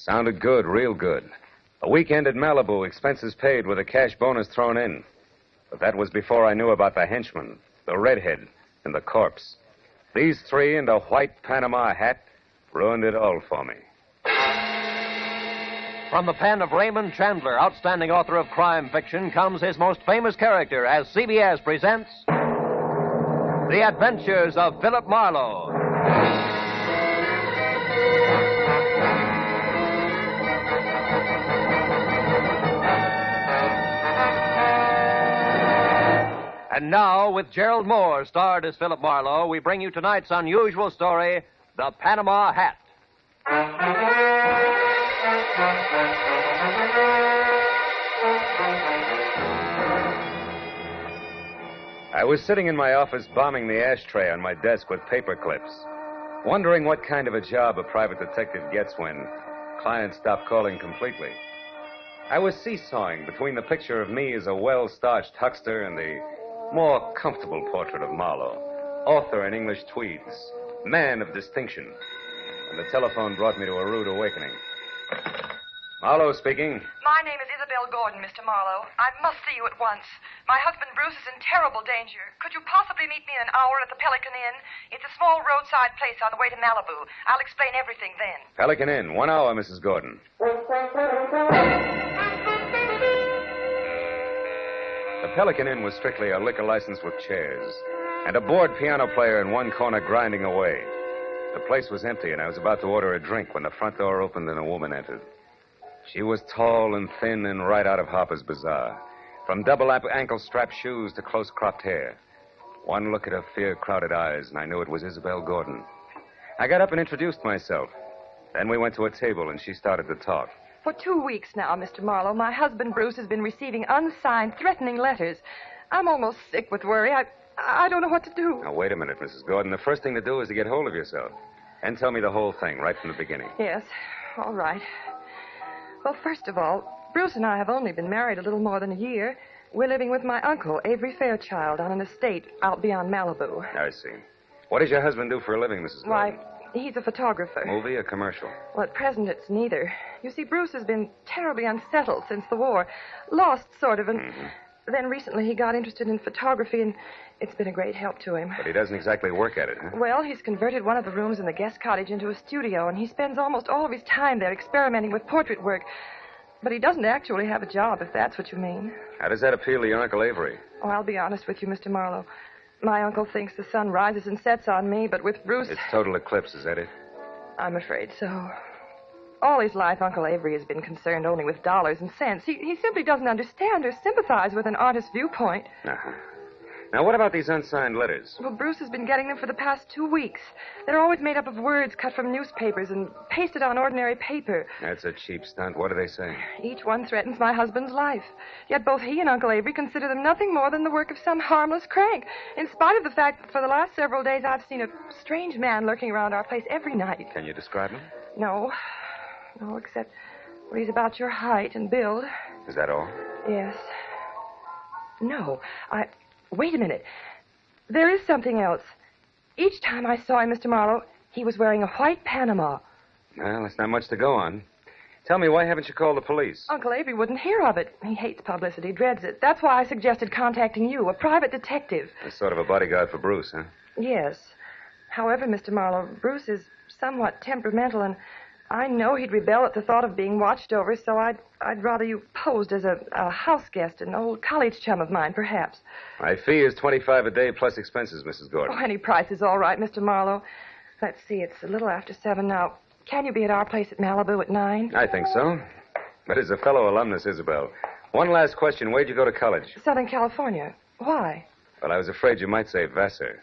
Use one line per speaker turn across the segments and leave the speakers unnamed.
Sounded good, real good. A weekend at Malibu, expenses paid with a cash bonus thrown in. But that was before I knew about the henchman, the redhead, and the corpse. These three and a white Panama hat ruined it all for me.
From the pen of Raymond Chandler, outstanding author of crime fiction, comes his most famous character as CBS presents The Adventures of Philip Marlowe. And now, with Gerald Moore starred as Philip Marlowe, we bring you tonight's unusual story, The Panama Hat.
I was sitting in my office bombing the ashtray on my desk with paper clips, wondering what kind of a job a private detective gets when clients stop calling completely. I was seesawing between the picture of me as a well-starched huckster and the more comfortable portrait of Marlowe, author in English tweeds, man of distinction. And the telephone brought me to a rude awakening. Marlowe speaking.
My name is Isabel Gordon, Mr. Marlowe. I must see you at once. My husband Bruce is in terrible danger. Could you possibly meet me in an hour at the Pelican Inn? It's a small roadside place on the way to Malibu. I'll explain everything then.
Pelican Inn, 1 hour, Mrs. Gordon. The Pelican Inn was strictly a liquor license with chairs, and a bored piano player in one corner grinding away. The place was empty, and I was about to order a drink when the front door opened and a woman entered. She was tall and thin and right out of Harper's Bazaar, from double ankle-strap shoes to close-cropped hair. One look at her fear-crowded eyes, and I knew it was Isabel Gordon. I got up and introduced myself. Then we went to a table, and she started to talk.
For 2 weeks now, Mr. Marlowe, my husband Bruce has been receiving unsigned, threatening letters. I'm almost sick with worry. I don't know what to do.
Now, wait a minute, Mrs. Gordon. The first thing to do is to get hold of yourself. And tell me the whole thing right from the beginning.
Yes, all right. Well, first of all, Bruce and I have only been married a little more than a year. We're living with my uncle, Avery Fairchild, on an estate out beyond Malibu.
I see. What does your husband do for a living, Mrs. Gordon?
Why, he's a photographer.
Movie or commercial?
Well, at present, it's neither. You see, Bruce has been terribly unsettled since the war. Lost, sort of, and then recently he got interested in photography, and it's been a great help to him.
But he doesn't exactly work at it, huh?
Well, he's converted one of the rooms in the guest cottage into a studio, and he spends almost all of his time there experimenting with portrait work. But he doesn't actually have a job, if that's what you mean.
How does that appeal to your Uncle Avery?
Oh, I'll be honest with you, Mr. Marlowe. My uncle thinks the sun rises and sets on me, but with Bruce...
It's total eclipse, is that it?
I'm afraid so. All his life, Uncle Avery has been concerned only with dollars and cents. He simply doesn't understand or sympathize with an artist's viewpoint.
Uh-huh. Now, what about these unsigned letters?
Well, Bruce has been getting them for the past 2 weeks. They're always made up of words cut from newspapers and pasted on ordinary paper.
That's a cheap stunt. What do they say?
Each one threatens my husband's life. Yet both he and Uncle Avery consider them nothing more than the work of some harmless crank, in spite of the fact that for the last several days I've seen a strange man lurking around our place every night.
Can you describe him?
No, except he's about your height and build.
Is that all?
Yes. No, Wait a minute. There is something else. Each time I saw him, Mr. Marlowe, he was wearing a white Panama.
Well, that's not much to go on. Tell me, why haven't you called the police?
Uncle Avery wouldn't hear of it. He hates publicity, dreads it. That's why I suggested contacting you, a private detective.
That's sort of a bodyguard for Bruce, huh?
Yes. However, Mr. Marlowe, Bruce is somewhat temperamental, and I know he'd rebel at the thought of being watched over, so I'd rather you posed as a house guest, an old college chum of mine, perhaps.
My fee is $25 a day plus expenses, Mrs. Gordon.
Oh, any price is all right, Mr. Marlowe. Let's see, it's a little after 7 now. Can you be at our place at Malibu at 9?
I think so. But as a fellow alumnus, Isabel, one last question. Where'd you go to college?
Southern California. Why?
Well, I was afraid you might say Vassar.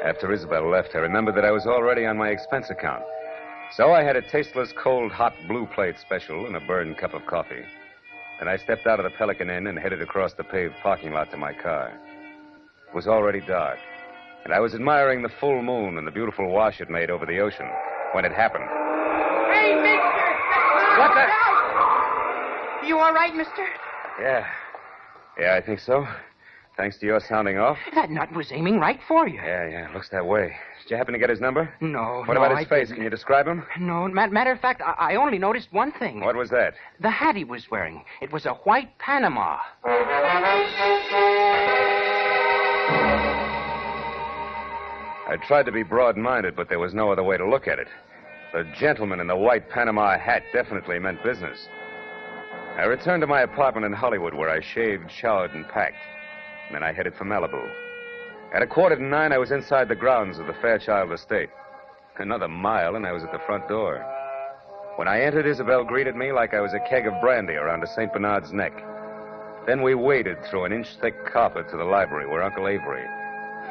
After Isabel left, I remembered that I was already on my expense account. So I had a tasteless, cold, hot blue plate special and a burned cup of coffee. Then I stepped out of the Pelican Inn and headed across the paved parking lot to my car. It was already dark, and I was admiring the full moon and the beautiful wash it made over the ocean when it happened.
Hey, mister!
What the...
You all right, mister?
Yeah, I think so. Thanks to your sounding off?
That nut was aiming right for you.
Yeah, looks that way. Did you happen to get his number?
No.
What about
I
his face?
didn't.
Can you describe him?
No, matter of fact, I only noticed one thing.
What was that?
The hat he was wearing. It was a white Panama.
I tried to be broad-minded, but there was no other way to look at it. The gentleman in the white Panama hat definitely meant business. I returned to my apartment in Hollywood, where I shaved, showered, and packed. And then I headed for Malibu. At 8:45, I was inside the grounds of the Fairchild estate. Another mile, and I was at the front door. When I entered, Isabel greeted me like I was a keg of brandy around a St. Bernard's neck. Then we waded through an inch-thick carpet to the library where Uncle Avery,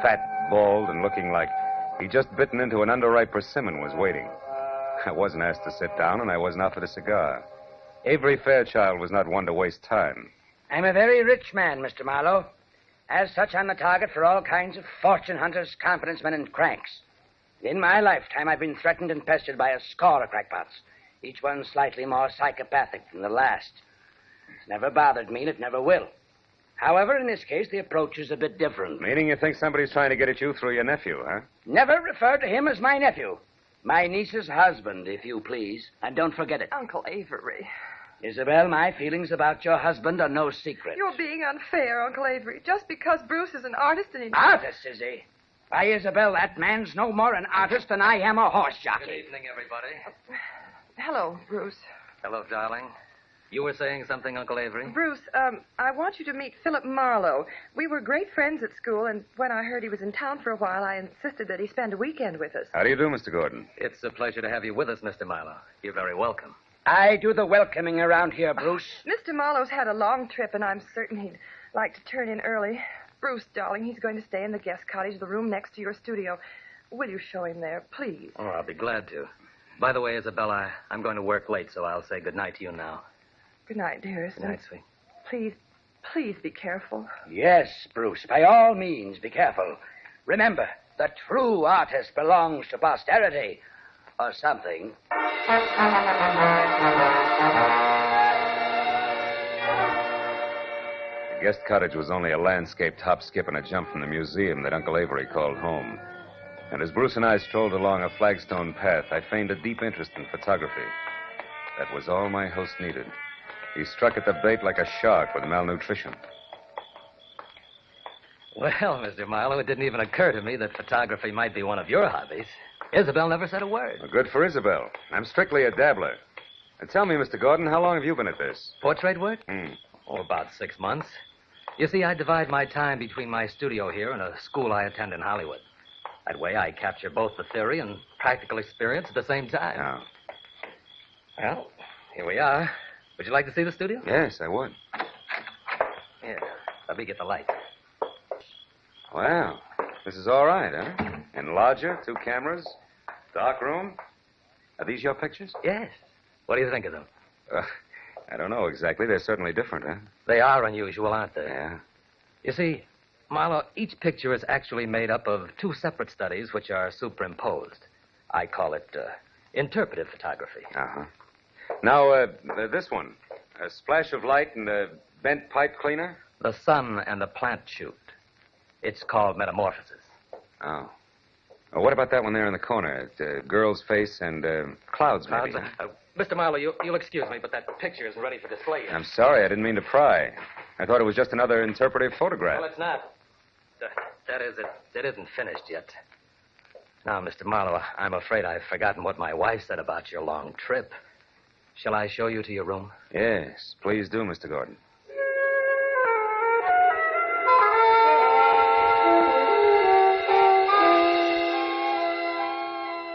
fat, bald, and looking like he'd just bitten into an underripe persimmon, was waiting. I wasn't asked to sit down, and I wasn't offered a cigar. Avery Fairchild was not one to waste time.
I'm a very rich man, Mr. Marlowe. As such, I'm the target for all kinds of fortune hunters, confidence men, and cranks. In my lifetime, I've been threatened and pestered by a score of crackpots, each one slightly more psychopathic than the last. It's never bothered me, and it never will. However, in this case, the approach is a bit different.
Meaning you think somebody's trying to get at you through your nephew, huh?
Never refer to him as my nephew. My niece's husband, if you please. And don't forget it.
Uncle Avery.
Isabel, my feelings about your husband are no secret.
You're being unfair, Uncle Avery. Just because Bruce is an artist and he...
Artist, is he? Why, Isabel, that man's no more an artist than I am a horse jockey.
Good evening, everybody.
Hello, Bruce.
Hello, darling. You were saying something, Uncle Avery?
Bruce, I want you to meet Philip Marlowe. We were great friends at school, and when I heard he was in town for a while, I insisted that he spend a weekend with us.
How do you do, Mr. Gordon?
It's a pleasure to have you with us, Mr. Marlowe. You're very welcome.
I do the welcoming around here, Bruce.
Mr. Marlowe's had a long trip, and I'm certain he'd like to turn in early. Bruce, darling, he's going to stay in the guest cottage, the room next to your studio. Will you show him there, please?
Oh, I'll be glad to. By the way, Isabella, I'm going to work late, so I'll say good night to you now.
Good night, dearest.
Good night, sweet.
Please be careful.
Yes, Bruce, by all means, be careful. Remember, the true artist belongs to posterity. Or something.
The guest cottage was only a landscaped hop, skip, and a jump from the museum that Uncle Avery called home. And as Bruce and I strolled along a flagstone path, I feigned a deep interest in photography. That was all my host needed. He struck at the bait like a shark with malnutrition.
Well, Mr. Marlowe, it didn't even occur to me that photography might be one of your hobbies. Isabel never said a word.
Well, good for Isabel. I'm strictly a dabbler. And tell me, Mr. Gordon, how long have you been at this?
Portrait work?
Hmm.
Oh, about 6 months. You see, I divide my time between my studio here and a school I attend in Hollywood. That way I capture both the theory and practical experience at the same time.
Oh.
Well, here we are. Would you like to see the studio?
Yes, I would.
Here, let me get the light.
Wow. This is all right, huh? Enlarger, 2 cameras, dark room. Are these your pictures?
Yes. What do you think of them?
I don't know exactly. They're certainly different, huh?
They are unusual, aren't they?
Yeah.
You see, Marlowe, each picture is actually made up of 2 separate studies which are superimposed. I call it interpretive photography.
Uh-huh. Now, this one. A splash of light and a bent pipe cleaner?
The sun and the plant shoot. It's called Metamorphosis.
Oh. Well, what about that one there in the corner? Girl's face and clouds, maybe.
Mr. Marlowe, you'll excuse me, but that picture isn't ready for display yet.
I'm sorry. I didn't mean to pry. I thought it was just another interpretive photograph.
Well, it's not. That is, it isn't finished yet. Now, Mr. Marlowe, I'm afraid I've forgotten what my wife said about your long trip. Shall I show you to your room?
Yes, please do, Mr. Gordon.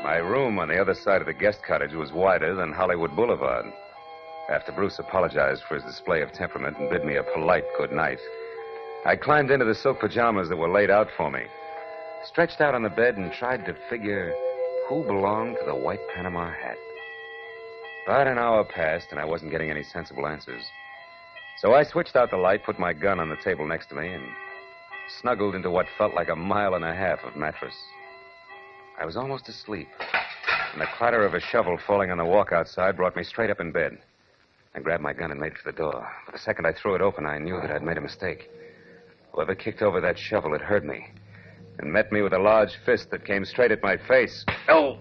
My room on the other side of the guest cottage was wider than Hollywood Boulevard. After Bruce apologized for his display of temperament and bid me a polite good night, I climbed into the silk pajamas that were laid out for me, stretched out on the bed, and tried to figure who belonged to the white Panama hat. About an hour passed, and I wasn't getting any sensible answers. So I switched out the light, put my gun on the table next to me, and snuggled into what felt like 1.5 miles of mattress. I was almost asleep, and the clatter of a shovel falling on the walk outside brought me straight up in bed. I grabbed my gun and made for the door. But the second I threw it open, I knew that I'd made a mistake. Whoever kicked over that shovel had heard me and met me with a large fist that came straight at my face. Oh!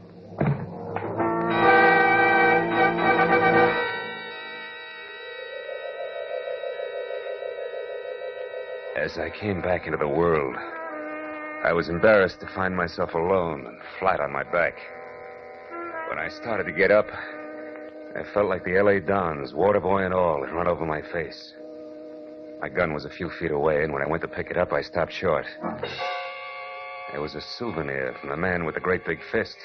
As I came back into the world, I was embarrassed to find myself alone and flat on my back. When I started to get up, I felt like the L.A. Dons, water boy and all, had run over my face. My gun was a few feet away, and when I went to pick it up, I stopped short. There was a souvenir from the man with the great big fist.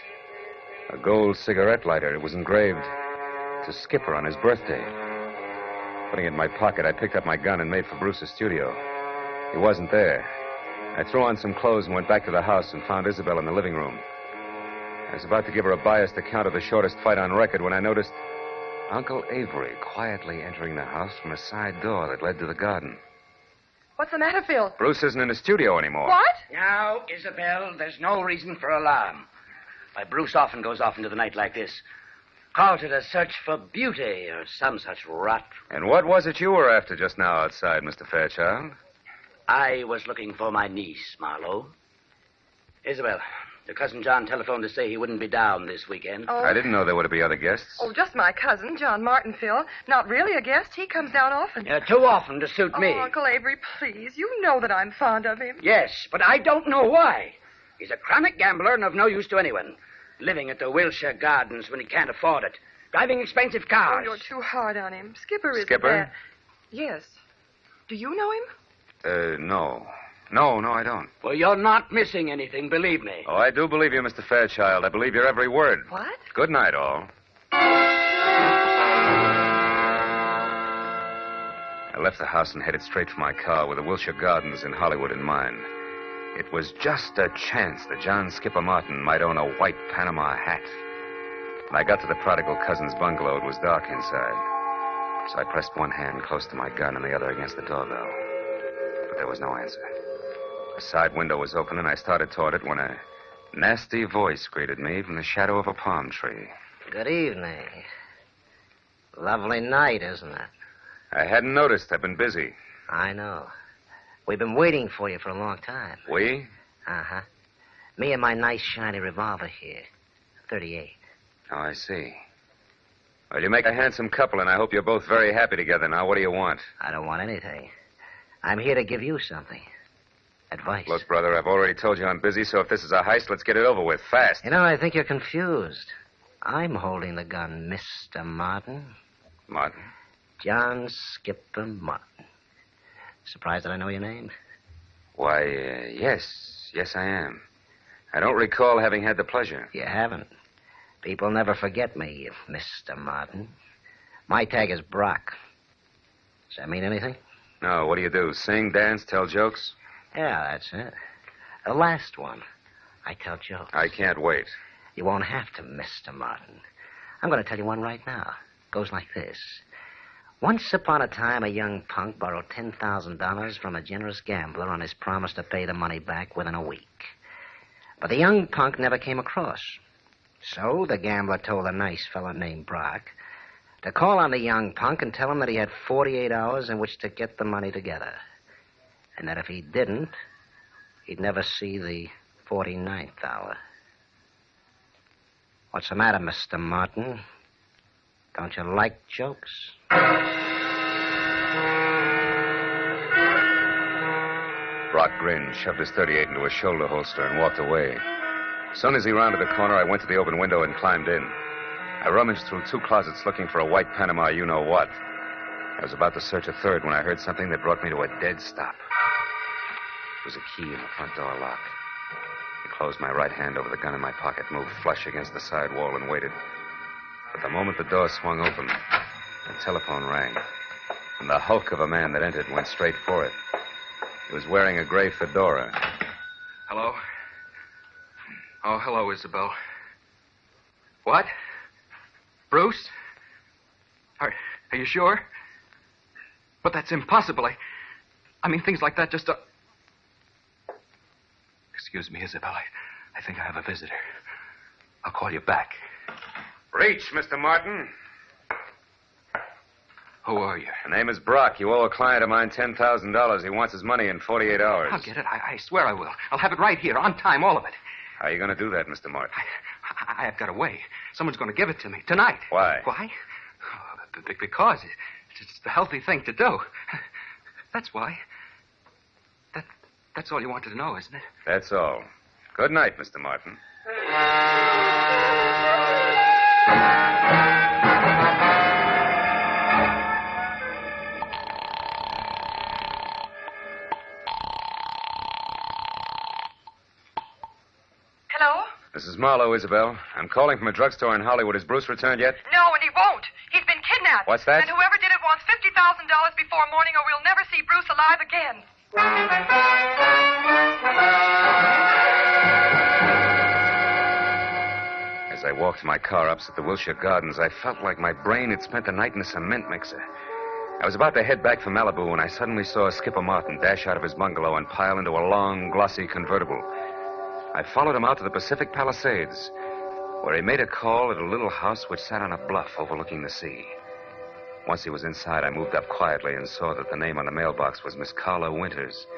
A gold cigarette lighter. It was engraved to Skipper on his birthday. Putting it in my pocket, I picked up my gun and made for Bruce's studio. He wasn't there. I threw on some clothes and went back to the house and found Isabel in the living room. I was about to give her a biased account of the shortest fight on record when I noticed Uncle Avery quietly entering the house from a side door that led to the garden.
What's the matter, Phil?
Bruce isn't in the studio anymore.
What?
Now, Isabel, there's no reason for alarm. Why, Bruce often goes off into the night like this. Called it a search for beauty or some such rot.
And what was it you were after just now outside, Mr. Fairchild?
I was looking for my niece, Marlowe. Isabel, your cousin John telephoned to say he wouldn't be down this weekend.
Oh.
I didn't know there were to be other guests.
Oh, just my cousin, John Martin, Phil. Not really a guest. He comes down often.
Too often to suit me.
Oh, Uncle Avery, please. You know that I'm fond of him.
Yes, but I don't know why. He's a chronic gambler and of no use to anyone. Living at the Wilshire Gardens when he can't afford it. Driving expensive
Oh,
cars.
you're too hard on him. Skipper is
Skipper?
Yes. Do you know him?
No. No, I don't.
Well, you're not missing anything, believe me.
Oh, I do believe you, Mr. Fairchild. I believe your every word.
What?
Good night, all. I left the house and headed straight for my car with the Wilshire Gardens in Hollywood in mind. It was just a chance that John Skipper Martin might own a white Panama hat. When I got to the prodigal cousin's bungalow, it was dark inside. So I pressed one hand close to my gun and the other against the doorbell. But there was no answer. A side window was open, and I started toward it when a nasty voice greeted me from the shadow of a palm tree.
Good evening. Lovely night, isn't it?
I hadn't noticed. I've been busy.
I know. We've been waiting for you for a long time.
We?
Uh-huh. Me and my nice shiny revolver here. 38.
Oh, I see. Well, you make a handsome couple, and I hope you're both very happy together. Now, what do you want?
I don't want anything. I'm here to give you something. Advice.
Look, brother, I've already told you I'm busy, so if this is a heist, let's get it over with, fast.
You know, I think you're confused. I'm holding the gun, Mr. Martin.
Martin?
John Skipper Martin. Surprised that I know your name?
Why, yes. Yes, I am. I don't recall having had the pleasure.
You haven't. People never forget me, Mr. Martin. My tag is Brock. Does that mean anything?
No, what do you do? Sing, dance, tell jokes?
Yeah, that's it. The last one. I tell jokes.
I can't wait.
You won't have to, Mr. Martin. I'm going to tell you one right now. Goes like this. Once upon a time, a young punk borrowed $10,000 from a generous gambler on his promise to pay the money back within a week. But the young punk never came across. So the gambler told a nice fellow named Brock to call on the young punk and tell him that he had 48 hours in which to get the money together. And that if he didn't, he'd never see the 49th hour. What's the matter, Mr. Martin? Don't you like jokes?
Brock grinned, shoved his .38 into his shoulder holster, and walked away. As soon as he rounded the corner, I went to the open window and climbed in. I rummaged through 2 closets looking for a white Panama you-know-what. I was about to search a third when I heard something that brought me to a dead stop. It was a key in the front door lock. I closed my right hand over the gun in my pocket, moved flush against the side wall, and waited. But the moment the door swung open, the telephone rang. And the hulk of a man that entered went straight for it. He was wearing a gray fedora.
Hello? Oh, hello, Isabel. What? Bruce? Are you sure? But that's impossible. I mean, things like that just don't... Excuse me, Isabel. I think I have a visitor. I'll call you back.
Reach, Mr. Martin.
Who are you?
My name is Brock. You owe a client of mine $10,000. He wants his money in 48 hours.
I'll get it. I swear I will. I'll have it right here, on time, all of it.
How are you going to do that, Mr. Martin?
I've got a way. Someone's going to give it to me tonight.
Why?
Why? Because it's the healthy thing to do. That's why. That's all you wanted to know, isn't it?
That's all. Good night, Mr. Martin.
Hello?
This is Marlowe, Isabel. I'm calling from a drugstore in Hollywood. Has Bruce returned yet?
No, and he won't. He's been kidnapped.
What's that?
And whoever did it wants $50,000 before morning, or we'll never see Bruce alive again.
As I walked my car opposite the Wilshire Gardens, I felt like my brain had spent the night in a cement mixer. I was about to head back for Malibu when I suddenly saw Skipper Martin dash out of his bungalow and pile into a long, glossy convertible. I followed him out to the Pacific Palisades, where he made a call at a little house which sat on a bluff overlooking the sea. Once he was inside, I moved up quietly and saw that the name on the mailbox was Miss Carla Winters.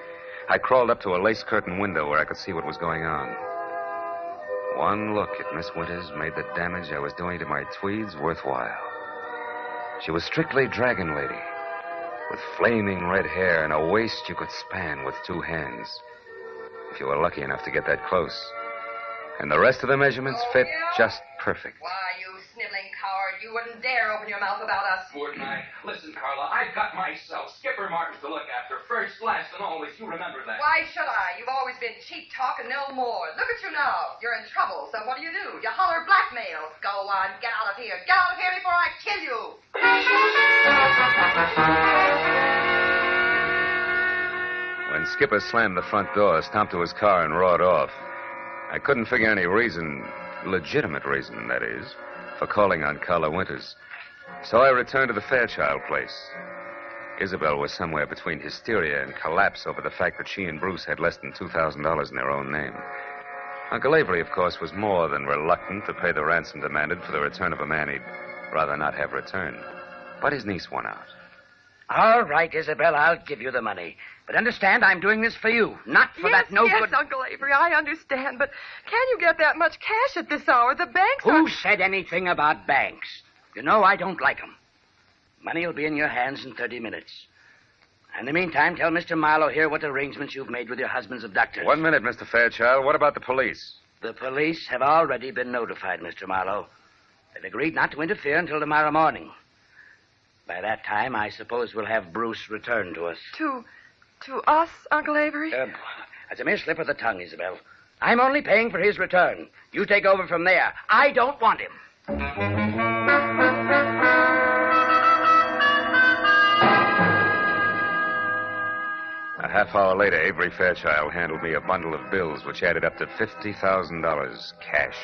I crawled up to a lace curtain window where I could see what was going on. One look at Miss Winters made the damage I was doing to my tweeds worthwhile. She was strictly Dragon Lady, with flaming red hair and a waist you could span with two hands, if you were lucky enough to get that close. And the rest of the measurements fit just perfect.
Why, you sniveling coward, you wouldn't dare open your mouth about us.
Wouldn't I? Listen, Carla, I've got myself Skipper Martin to look after. First, last, and always. You remember that.
Why should I? You've always been cheap talk and no more. Look at you now. You're in trouble, so what do? You holler blackmail. Go on, get out of here. Get out of here before I kill you.
When Skipper slammed the front door, stomped to his car, and roared off, I couldn't figure any reason, legitimate reason, that is, for calling on Carla Winters. So I returned to the Fairchild place. Isabel was somewhere between hysteria and collapse over the fact that she and Bruce had less than $2,000 in their own name. Uncle Avery, of course, was more than reluctant to pay the ransom demanded for the return of a man he'd rather not have returned. But his niece won out.
All right, Isabel, I'll give you the money. But understand, I'm doing this for you, not for that no
yes,
good...
Uncle Avery, I understand, but can you get that much cash at this hour? The banks are...
Who said anything about banks? You know I don't like them. Money will be in your hands in 30 minutes. In the meantime, tell Mr. Marlowe here what arrangements you've made with your husband's abductors.
1 minute, Mr. Fairchild. What about the police?
The police have already been notified, Mr. Marlowe. They've agreed not to interfere until tomorrow morning. By that time, I suppose we'll have Bruce return to us.
To us, Uncle Avery?
That's a mere slip of the tongue, Isabel. I'm only paying for his return. You take over from there. I don't want him.
A half hour later, Avery Fairchild handed me a bundle of bills which added up to $50,000 cash.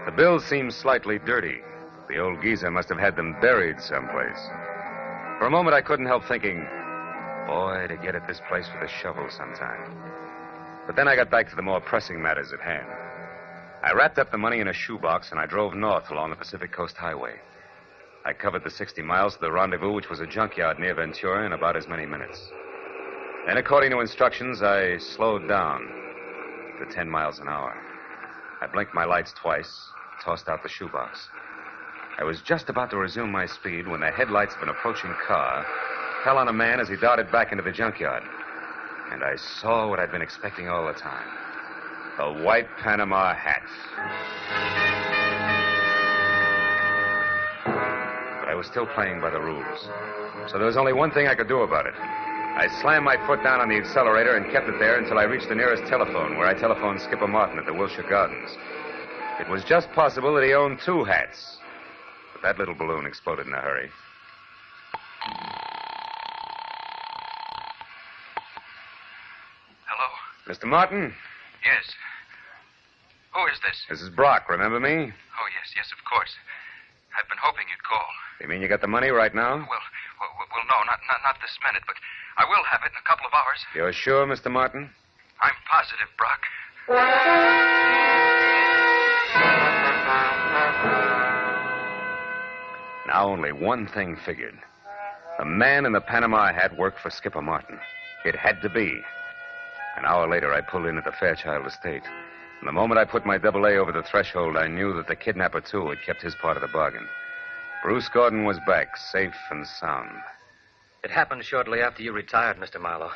The bills seemed slightly dirty. The old geezer must have had them buried someplace. For a moment, I couldn't help thinking, boy, to get at this place with a shovel sometime. But then I got back to the more pressing matters at hand. I wrapped up the money in a shoebox, and I drove north along the Pacific Coast Highway. I covered the 60 miles to the rendezvous, which was a junkyard near Ventura, in about as many minutes. Then, according to instructions, I slowed down to 10 miles an hour. I blinked my lights twice, tossed out the shoebox. I was just about to resume my speed when the headlights of an approaching car fell on a man as he darted back into the junkyard. And I saw what I'd been expecting all the time. The white Panama Hat. But I was still playing by the rules. So there was only one thing I could do about it. I slammed my foot down on the accelerator and kept it there until I reached the nearest telephone, where I telephoned Skipper Martin at the Wilshire Gardens. It was just possible that he owned two hats. But that little balloon exploded in a hurry.
Hello?
Mr. Martin?
Yes. Who is this?
This is Brock, remember me?
Oh, yes, of course. I've been hoping you'd call.
You mean you got the money right now?
Well, no, not this minute, but I will have it in a couple of hours.
You're sure, Mr. Martin?
I'm positive, Brock.
Now only one thing figured. The man in the Panama hat worked for Skipper Martin. It had to be. An hour later, I pulled in at the Fairchild estate. And the moment I put my AA over the threshold, I knew that the kidnapper, too, had kept his part of the bargain. Bruce Gordon was back, safe and sound.
It happened shortly after you retired, Mr. Marlowe.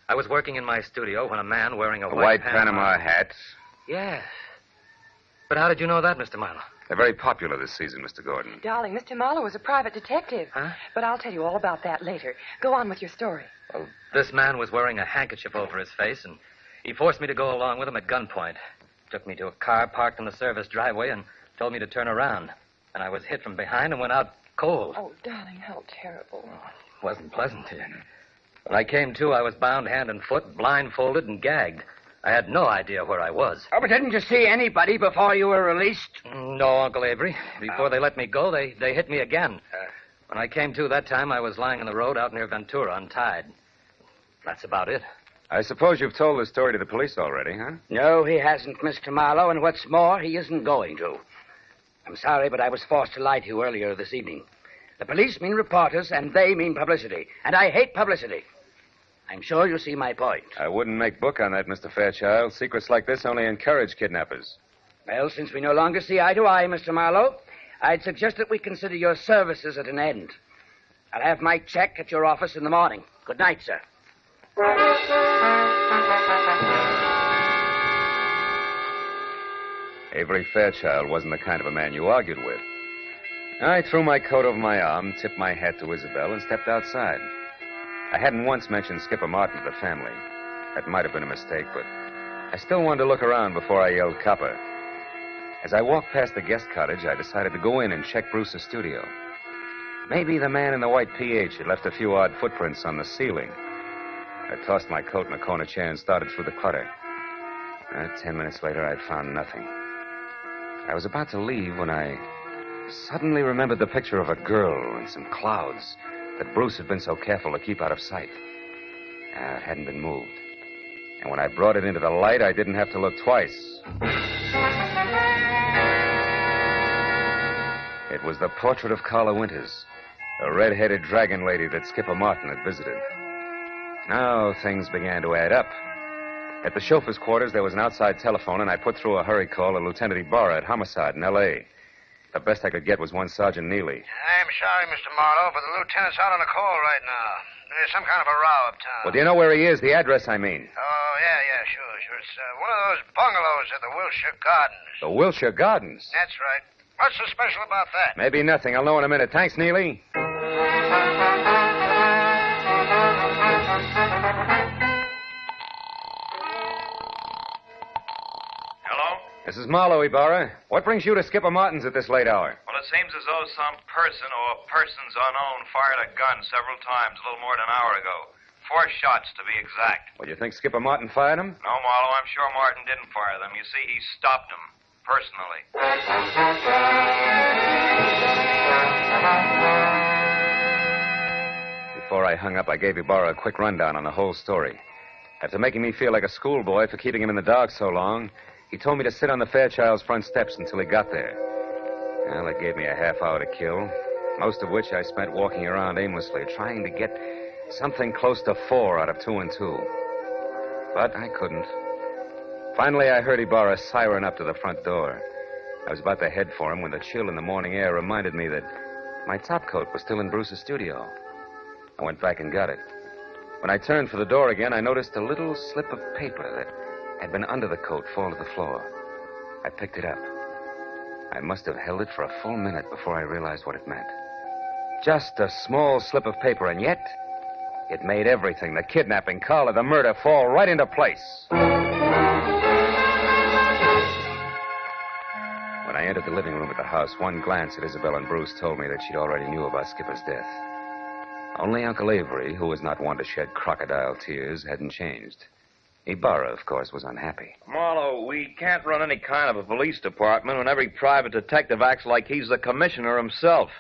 I was working in my studio when a man wearing a
white Panama hat.
Yes. But how did you know that, Mr. Marlowe?
They're very popular this season, Mr. Gordon.
Darling, Mr. Marlowe was a private detective.
Huh?
But I'll tell you all about that later. Go on with your story.
Well, this man was wearing a handkerchief over his face, and he forced me to go along with him at gunpoint. Took me to a car parked in the service driveway and told me to turn around. And I was hit from behind and went out cold.
Oh, darling, how terrible.
It wasn't pleasant. When I came to, I was bound hand and foot, blindfolded, and gagged. I had no idea where I was.
Oh, but didn't you see anybody before you were released?
No, Uncle Avery. Before they let me go, they hit me again. When I came to that time, I was lying on the road out near Ventura, untied. That's about it.
I suppose you've told the story to the police already, huh?
No, he hasn't, Mr. Marlowe, and what's more, he isn't going to. I'm sorry, but I was forced to lie to you earlier this evening. The police mean reporters, and they mean publicity. And I hate publicity. I'm sure you see my point.
I wouldn't make book on that, Mr. Fairchild. Secrets like this only encourage kidnappers.
Well, since we no longer see eye to eye, Mr. Marlowe, I'd suggest that we consider your services at an end. I'll have my check at your office in the morning. Good night, sir.
Avery Fairchild wasn't the kind of a man you argued with. I threw my coat over my arm, tipped my hat to Isabel, and stepped outside. I hadn't once mentioned Skipper Martin to the family. That might have been a mistake, but I still wanted to look around before I yelled copper. As I walked past the guest cottage, I decided to go in and check Bruce's studio. Maybe the man in the white PH had left a few odd footprints on the ceiling. I tossed my coat in a corner chair and started through the clutter. 10 minutes later, I'd found nothing. I was about to leave when I suddenly remembered the picture of a girl in some clouds that Bruce had been so careful to keep out of sight. It hadn't been moved. And when I brought it into the light, I didn't have to look twice. It was the portrait of Carla Winters, the red-headed dragon lady that Skipper Martin had visited. Now things began to add up. At the chauffeur's quarters, there was an outside telephone, and I put through a hurry call to Lieutenant Ibarra at Homicide in L.A. The best I could get was one Sergeant Neely.
I'm sorry, Mr. Marlowe, but the lieutenant's out on a call right now. There's some kind of a row uptown.
Well, do you know where he is? The address, I mean.
Oh, yeah, sure. It's one of those bungalows at the Wilshire Gardens.
The Wilshire Gardens?
That's right. What's so special about that?
Maybe nothing. I'll know in a minute. Thanks, Neely. This is Marlowe, Ibarra. What brings you to Skipper Martin's at this late hour?
Well, it seems as though some person or persons unknown fired a gun several times a little more than an hour ago. 4 shots, to be exact.
Well, you think Skipper Martin fired them?
No, Marlowe, I'm sure Martin didn't fire them. You see, he stopped them, personally.
Before I hung up, I gave Ibarra a quick rundown on the whole story. After making me feel like a schoolboy for keeping him in the dark so long, he told me to sit on the Fairchild's front steps until he got there. Well, it gave me a half hour to kill, most of which I spent walking around aimlessly, trying to get something close to 4 out of 2 and 2. But I couldn't. Finally, I heard Ibarra siren up to the front door. I was about to head for him when the chill in the morning air reminded me that my topcoat was still in Bruce's studio. I went back and got it. When I turned for the door again, I noticed a little slip of paper that had been under the coat fall to the floor. I picked it up. I must have held it for a full minute before I realized what it meant. Just a small slip of paper, and yet it made everything, the kidnapping, Carla, the murder, fall right into place. When I entered the living room at the house, one glance at Isabel and Bruce told me that she'd already knew about Skipper's death. Only Uncle Avery, who was not one to shed crocodile tears, hadn't changed. Ibarra, of course, was unhappy.
Marlowe, we can't run any kind of a police department when every private detective acts like he's the commissioner himself.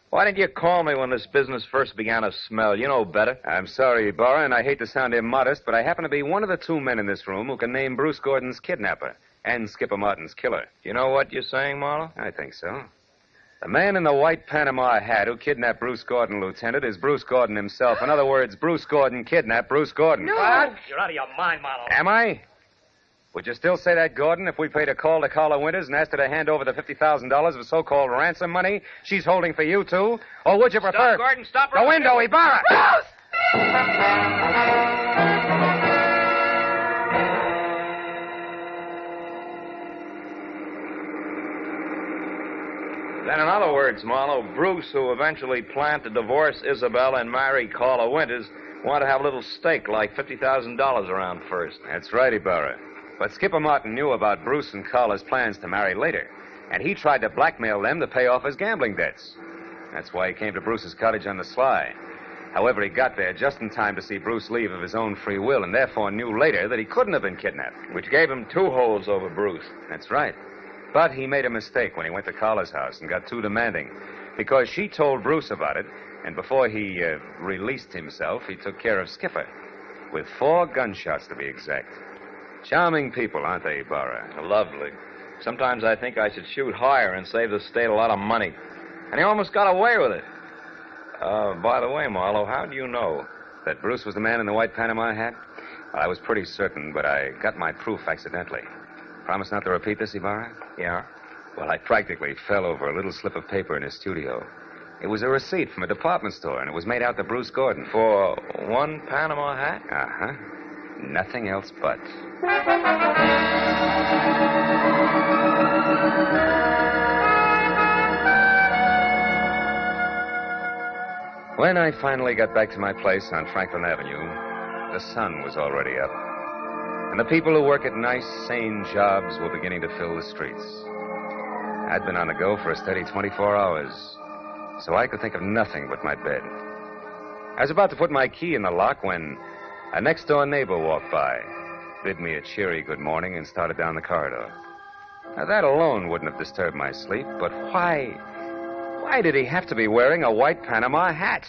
Why didn't you call me when this business first began to smell? You know better.
I'm sorry, Ibarra, and I hate to sound immodest, but I happen to be one of the 2 men in this room who can name Bruce Gordon's kidnapper and Skipper Martin's killer.
You know what you're saying, Marlowe?
I think so. The man in the white Panama hat who kidnapped Bruce Gordon, Lieutenant, is Bruce Gordon himself. In other words, Bruce Gordon kidnapped Bruce Gordon.
No.
What? You're out of your mind, Marlowe.
Am I? Would you still say that, Gordon, if we paid a call to Carla Winters and asked her to hand over the $50,000 of so-called ransom money she's holding for you two? Or would you prefer...
Stop, Gordon, stop
The
right
window, Ibarra!
Then, in other words, Marlowe, Bruce, who eventually planned to divorce Isabel and marry Carla Winters, wanted to have a little stake, like $50,000 around first.
That's right, Ibarra. But Skipper Martin knew about Bruce and Carla's plans to marry later, and he tried to blackmail them to pay off his gambling debts. That's why he came to Bruce's cottage on the sly. However, he got there just in time to see Bruce leave of his own free will, and therefore knew later that he couldn't have been kidnapped.
Which gave him two holds over Bruce.
That's right. But he made a mistake when he went to Carla's house and got too demanding, because she told Bruce about it, and before he released himself, he took care of Skipper, with 4 gunshots to be exact. Charming people, aren't they, Ibarra?
Lovely. Sometimes I think I should shoot higher and save the state a lot of money. And he almost got away with it. By the way, Marlowe, how do you know?
That Bruce was the man in the white Panama hat? Well, I was pretty certain, but I got my proof accidentally. Promise not to repeat this, Ibarra?
Yeah?
Well, I practically fell over a little slip of paper in his studio. It was a receipt from a department store, and it was made out to Bruce Gordon.
For 1 Panama hat?
Uh-huh. Nothing else but. When I finally got back to my place on Franklin Avenue, the sun was already up. And the people who work at nice, sane jobs were beginning to fill the streets. I'd been on the go for a steady 24 hours, so I could think of nothing but my bed. I was about to put my key in the lock when a next-door neighbor walked by, bid me a cheery good morning, and started down the corridor. Now, that alone wouldn't have disturbed my sleep, but why did he have to be wearing a white Panama hat?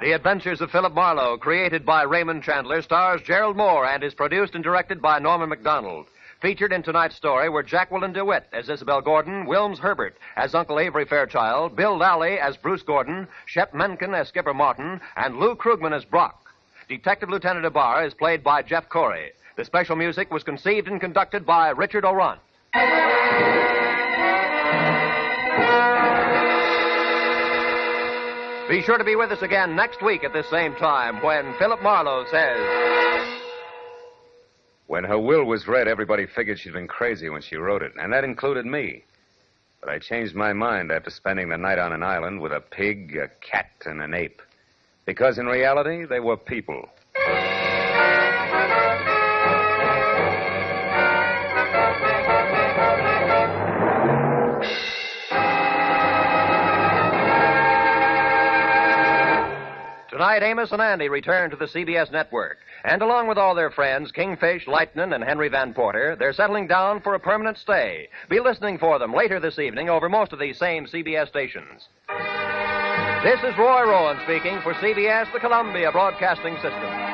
The Adventures of Philip Marlowe, created by Raymond Chandler, stars Gerald Moore and is produced and directed by Norman MacDonald. Featured in tonight's story were Jacqueline DeWitt as Isabel Gordon, Wilms Herbert as Uncle Avery Fairchild, Bill Lally as Bruce Gordon, Shep Menken as Skipper Martin, and Lou Krugman as Brock. Detective Lieutenant Ibarra is played by Jeff Corey. The special music was conceived and conducted by Richard O'Runt. Be sure to be with us again next week at this same time when Philip Marlowe says...
When her will was read, everybody figured she'd been crazy when she wrote it, and that included me. But I changed my mind after spending the night on an island with a pig, a cat, and an ape. Because in reality, they were people.
Tonight, Amos and Andy return to the CBS network. And along with all their friends, Kingfish, Lightnin, and Henry Van Porter, they're settling down for a permanent stay. Be listening for them later this evening over most of these same CBS stations. This is Roy Rowan speaking for CBS, the Columbia Broadcasting System.